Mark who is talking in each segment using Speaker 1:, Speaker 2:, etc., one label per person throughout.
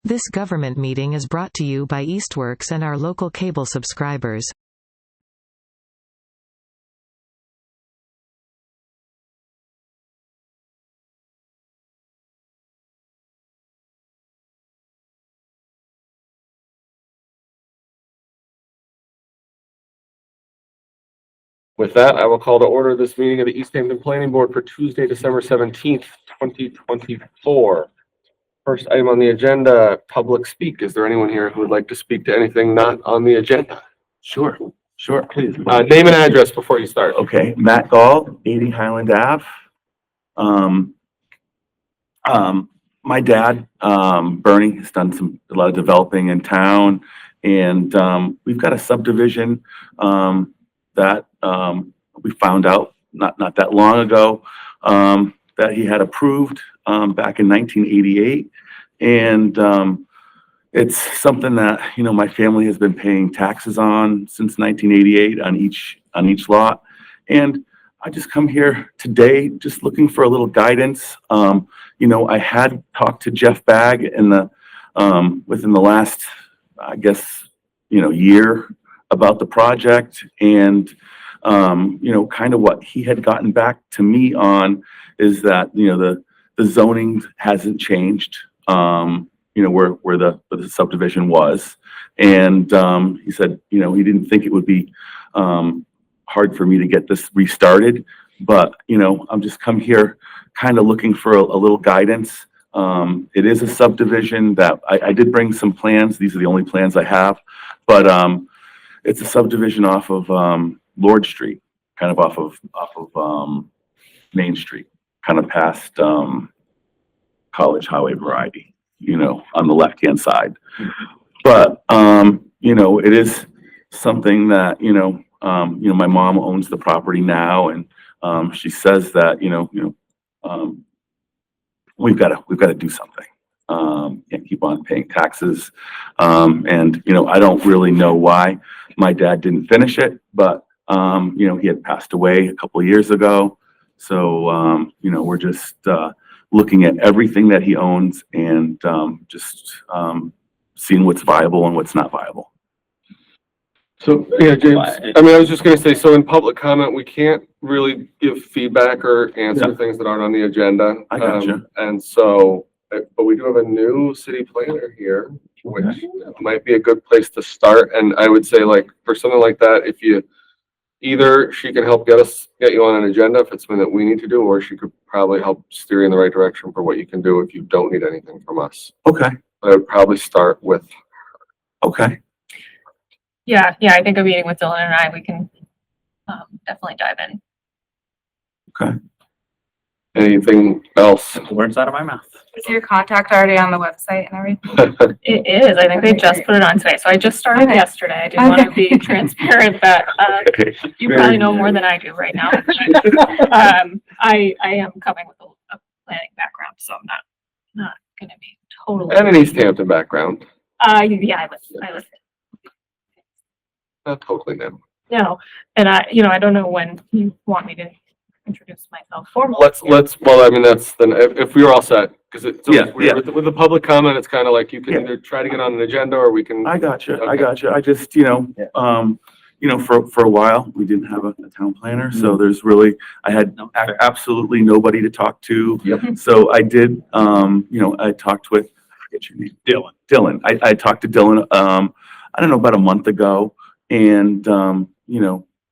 Speaker 1: This government meeting is brought to you by Eastworks and our local cable subscribers.
Speaker 2: With that, I will call to order this meeting of the Easthampton Planning Board for Tuesday, December 17th, 2024. First item on the agenda, public speak. Is there anyone here who would like to speak to anything not on the agenda?
Speaker 3: Sure, please.
Speaker 2: Name and address before you start.
Speaker 3: Okay, Matt Gall, 80 Highland Ave. My dad, Bernie, has done a lot of developing in town, and we've got a subdivision that we found out not that long ago that he had approved back in 1988, and it's something that my family has been paying taxes on since 1988 on each lot, and I just come here today just looking for a little guidance. I had talked to Jeff Bagg within the last, I guess, year about the project, and kind of what he had gotten back to me on is that the zoning hasn't changed. Where the subdivision was, and he said he didn't think it would be hard for me to get this restarted, but I'm just come here kind of looking for a little guidance. It is a subdivision that I did bring some plans. These are the only plans I have, but it's a subdivision off of Lord Street, kind of off of Main Street, kind of past College Highway Variety, on the left-hand side. But it is something that my mom owns the property now, and she says that we've got to do something. Can't keep on paying taxes, and I don't really know why my dad didn't finish it, but he had passed away a couple of years ago, so we're just looking at everything that he owns and just seeing what's viable and what's not viable.
Speaker 2: So, yeah, James, I was just going to say, so in public comment, we can't really give feedback or answer things that aren't on the agenda.
Speaker 3: I gotcha.
Speaker 2: And so, but we do have a new city planner here, which might be a good place to start. And I would say, like, for something like that, if you either she can help get you on an agenda if it's something that we need to do, or she could probably help steer you in the right direction for what you can do if you don't need anything from us.
Speaker 3: Okay.
Speaker 2: But I would probably start with her.
Speaker 3: Okay.
Speaker 4: Yeah, I think a meeting with Dylan and I, we can definitely dive in.
Speaker 3: Okay.
Speaker 2: Anything else?
Speaker 5: Words out of my mouth.
Speaker 6: Is your contact already on the website and everything?
Speaker 4: It is. I think they just put it on today. So I just started yesterday. I did want to be transparent that you probably know more than I do right now. I am coming with a planning background, so I'm not going to be totally.
Speaker 2: And an Easthampton background.
Speaker 4: Yeah, I live.
Speaker 2: Not totally new.
Speaker 4: No, and I don't know when you want me to introduce myself formally.
Speaker 2: Let's. Well, that's then if we were all set, because with the public comment, it's kind of like you can either try to get on an agenda or we can.
Speaker 3: I gotcha.
Speaker 2: Okay.
Speaker 3: I gotcha. I just for a while we didn't have a town planner, so there's really I had absolutely nobody to talk to.
Speaker 2: Yep.
Speaker 3: So I did. I talked with I forget your name, Dylan. I talked to Dylan. I don't know, about a month ago. And,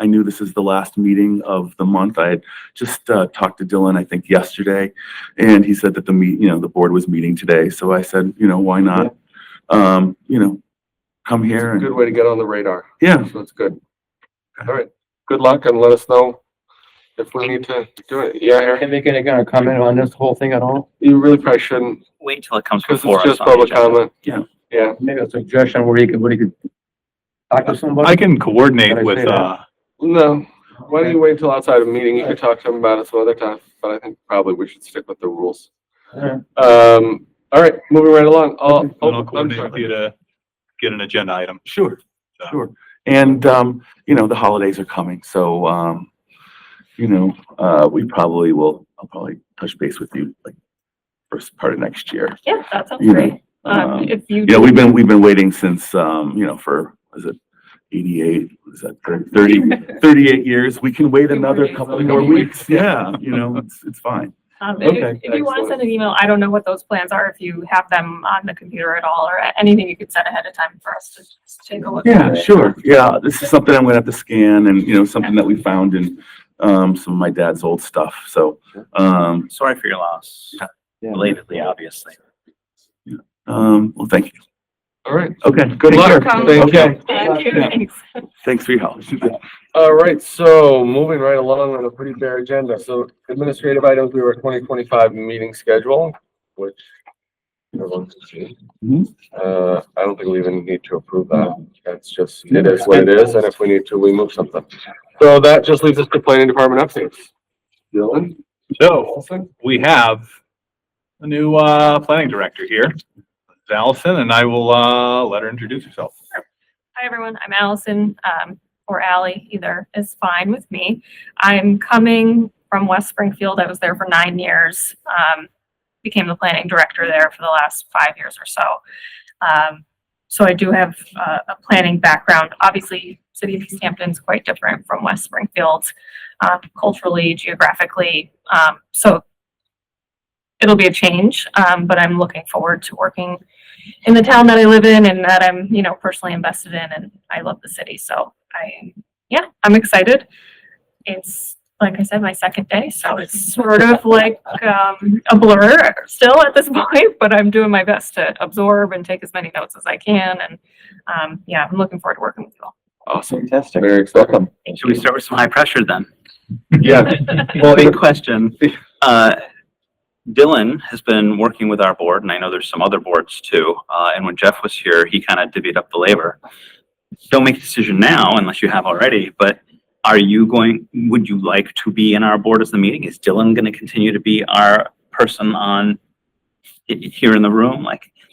Speaker 3: I knew this is the last meeting of the month. I had just talked to Dylan, I think yesterday, and he said that the board was meeting today. So I said, why not, come here.
Speaker 2: It's a good way to get on the radar.
Speaker 3: Yeah.
Speaker 2: So it's good. All right. Good luck, and let us know if we need to do it. Yeah, Harry?
Speaker 5: Can they gonna comment on this whole thing at all?
Speaker 2: You really probably shouldn't,
Speaker 5: Wait till it comes
Speaker 2: because
Speaker 5: before
Speaker 2: it's
Speaker 5: us.
Speaker 2: just public comment.
Speaker 3: Yeah.
Speaker 2: Yeah.
Speaker 5: Maybe a suggestion where he could talk to somebody.
Speaker 7: I can coordinate with,
Speaker 2: No. Why don't you wait until outside of a meeting? You can talk to him about it some other time, but I think probably we should stick with the rules.
Speaker 5: Yeah.
Speaker 2: All right, moving right along.
Speaker 7: I'll
Speaker 2: I'm
Speaker 7: coordinate
Speaker 2: sorry.
Speaker 7: with you to get an agenda item.
Speaker 3: Sure. Sure. And, the holidays are coming. So, I'll probably touch base with you like first part of next year.
Speaker 4: Yeah, that sounds great. If you.
Speaker 3: Yeah, we've been waiting since, for, was it 88? Was that 38 years? We can wait another couple more weeks. Yeah, it's fine. Okay.
Speaker 4: If you want to send an email, I don't know what those plans are, if you have them on the computer at all, or anything you could send ahead of time for us to just take a look at.
Speaker 3: Yeah, sure. Yeah, this is something I'm gonna have to scan and, something that we found in, some of my dad's old stuff. So,
Speaker 8: Sorry for your loss. Belatedly, obviously.
Speaker 3: well, thank you.
Speaker 2: All right.
Speaker 3: Okay.
Speaker 2: Good luck.
Speaker 4: Welcome.
Speaker 2: Thank you.
Speaker 3: Okay.
Speaker 4: Thank you.
Speaker 3: Yeah.
Speaker 4: Thanks.
Speaker 3: Thanks for your help.
Speaker 2: All right, so moving right along on a pretty bare agenda. So administrative items, we were 2025 meeting schedule, which everyone can see. I don't think we even need to approve that. That's just, it is what it is, and if we need to, we move something. So that just leaves us to planning department updates. Dylan?
Speaker 7: So we have a new planning director here, it's Allison, and I will let her introduce herself.
Speaker 4: Hi, everyone. I'm Allison, or Allie, either is fine with me. I'm coming from West Springfield. I was there for 9 years. Became the planning director there for the last 5 years or so. So I do have a planning background. Obviously, City of Easthampton is quite different from West Springfield, culturally, geographically. So it'll be a change, but I'm looking forward to working in the town that I live in and that I'm, personally invested in, and I love the city. So I'm excited. It's, like I said, my second day, so it's sort of like a blur still at this point, but I'm doing my best to absorb and take as many notes as I can. And I'm looking forward to working with you all.
Speaker 2: Awesome.
Speaker 8: Fantastic.
Speaker 2: Very exciting.
Speaker 8: Should we start with some high pressure then?
Speaker 2: Yeah.
Speaker 8: Well, big question. Dylan has been working with our board, and I know there's some other boards too. And when Jeff was here, he kind of divvied up the labor. Don't make a decision now unless you have already, but would you like to be in our board as the meeting? Is Dylan going to continue to be our person here in the room?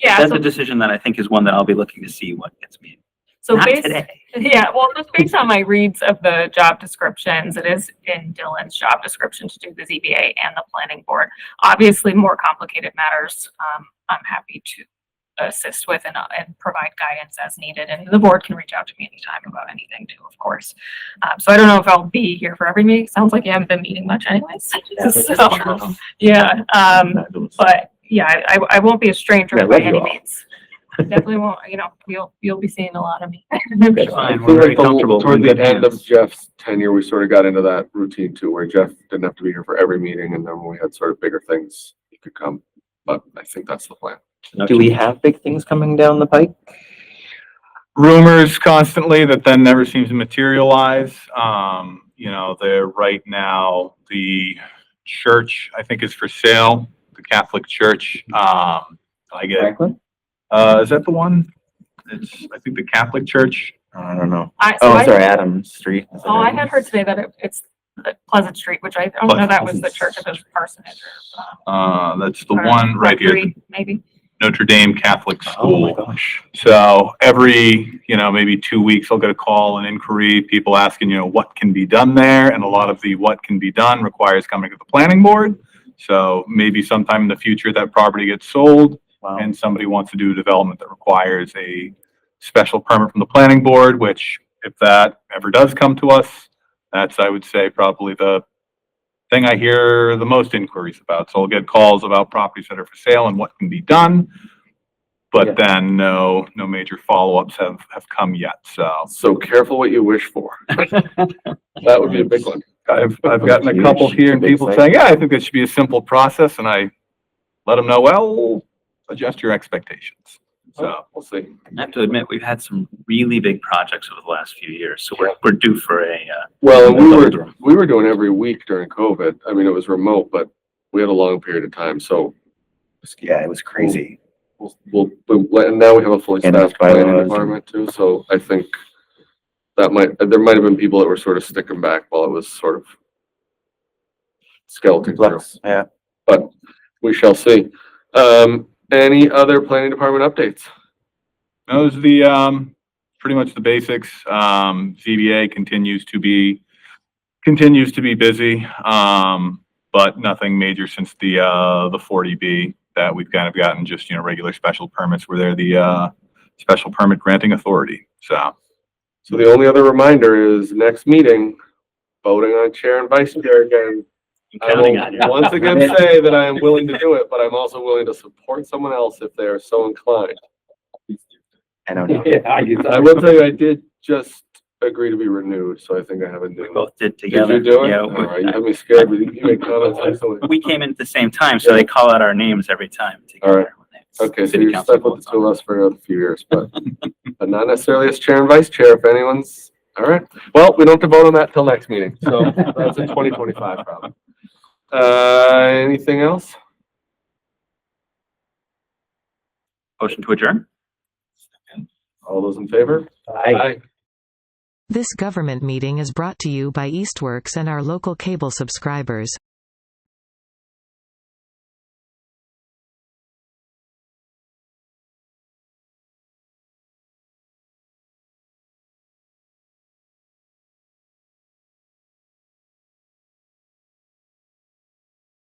Speaker 8: That's a decision that I think is one that I'll be looking to see what gets made.
Speaker 4: So
Speaker 8: Not
Speaker 4: based,
Speaker 8: today.
Speaker 4: just based on my reads of the job descriptions, it is in Dylan's job description to do the ZBA and the planning board. Obviously, more complicated matters, I'm happy to assist with and provide guidance as needed. And the board can reach out to me anytime about anything too, of course. So I don't know if I'll be here for every meeting. Sounds like you haven't been meeting much anyways. But I won't be a stranger by any means. Definitely won't, you'll be seeing a lot of me.
Speaker 8: That's fine. We're very comfortable.
Speaker 2: Toward
Speaker 8: We're
Speaker 2: the
Speaker 8: good
Speaker 2: end of
Speaker 8: hands.
Speaker 2: Jeff's tenure, we sort of got into that routine too, where Jeff didn't have to be here for every meeting, and then when we had sort of bigger things, he could come. But I think that's the plan.
Speaker 5: Do we have big things coming down the pike?
Speaker 7: Rumors constantly that then never seems to materialize. They're right now, the church, I think, is for sale, the Catholic church.
Speaker 5: Franklin?
Speaker 7: Is that the one? It's, I think, the Catholic church.
Speaker 5: I don't know.
Speaker 4: Sorry,
Speaker 5: Adams Street.
Speaker 4: I had heard today that it's Pleasant Street, which I don't know that was the church of his parsonage.
Speaker 7: That's the one right here,
Speaker 4: Rectory, maybe.
Speaker 7: Notre Dame Catholic
Speaker 5: Oh my
Speaker 7: School.
Speaker 5: gosh.
Speaker 7: So every, maybe 2 weeks, I'll get a call, an inquiry, people asking, what can be done there? And a lot of the what can be done requires coming to the planning board. So maybe sometime in the future that property gets sold
Speaker 5: Wow.
Speaker 7: and somebody wants to do development that requires a special permit from the planning board, which if that ever does come to us, that's, I would say, probably the thing I hear the most inquiries about. So I'll get calls about properties that are for sale and what can be done. But then no major follow-ups have come yet.
Speaker 2: So careful what you wish for. That would be a big one.
Speaker 7: I've gotten a couple here and people saying, yeah, I think this should be a simple process. And I let them know, well, adjust your expectations. So
Speaker 2: We'll see.
Speaker 8: I have to admit, we've had some really big projects over the last few years, so we're due for a.
Speaker 2: Well, we were doing every week during COVID. I mean, it was remote, but we had a long period of time. So
Speaker 5: Yeah, it was crazy.
Speaker 2: and now we have a fully
Speaker 5: And
Speaker 2: staffed
Speaker 5: bylaws
Speaker 2: planning
Speaker 5: and-
Speaker 2: department too. So I think there might have been people that were sort of sticking back while it was sort of skeleton crew.
Speaker 5: Yeah.
Speaker 2: But we shall see. Any other planning department updates?
Speaker 7: those are the, pretty much the basics. ZBA continues to be busy, but nothing major since the 40B that we've kind of gotten just, regular special permits where they're the, special permit granting authority. So,
Speaker 2: So the only other reminder is next meeting, voting on chair and vice chair again. I
Speaker 8: Counting on you.
Speaker 2: will once again say that I am willing to do it, but I'm also willing to support someone else if they are so inclined.
Speaker 8: I don't know.
Speaker 5: Yeah,
Speaker 2: I will tell you, I did just agree to be renewed, so I think I have a
Speaker 8: We
Speaker 2: new.
Speaker 8: both did
Speaker 2: Did
Speaker 8: together.
Speaker 2: you do it?
Speaker 8: Yeah.
Speaker 2: All right, you have me scared, but you made comments recently.
Speaker 8: We came in at the same time, so they call out our names every time together.
Speaker 2: right. Okay, so
Speaker 8: City
Speaker 2: you're
Speaker 8: council
Speaker 2: stuck with the
Speaker 8: votes
Speaker 2: two
Speaker 8: on
Speaker 2: of us for another few years, but not necessarily as chair and vice chair if anyone's, all right. Well, we don't have to vote on that till next meeting, so that's a 2025 problem. Anything else?
Speaker 8: it. Motion to adjourn?
Speaker 2: All those in favor? Aye.
Speaker 1: This government meeting is brought to you by Eastworks and our local cable subscribers.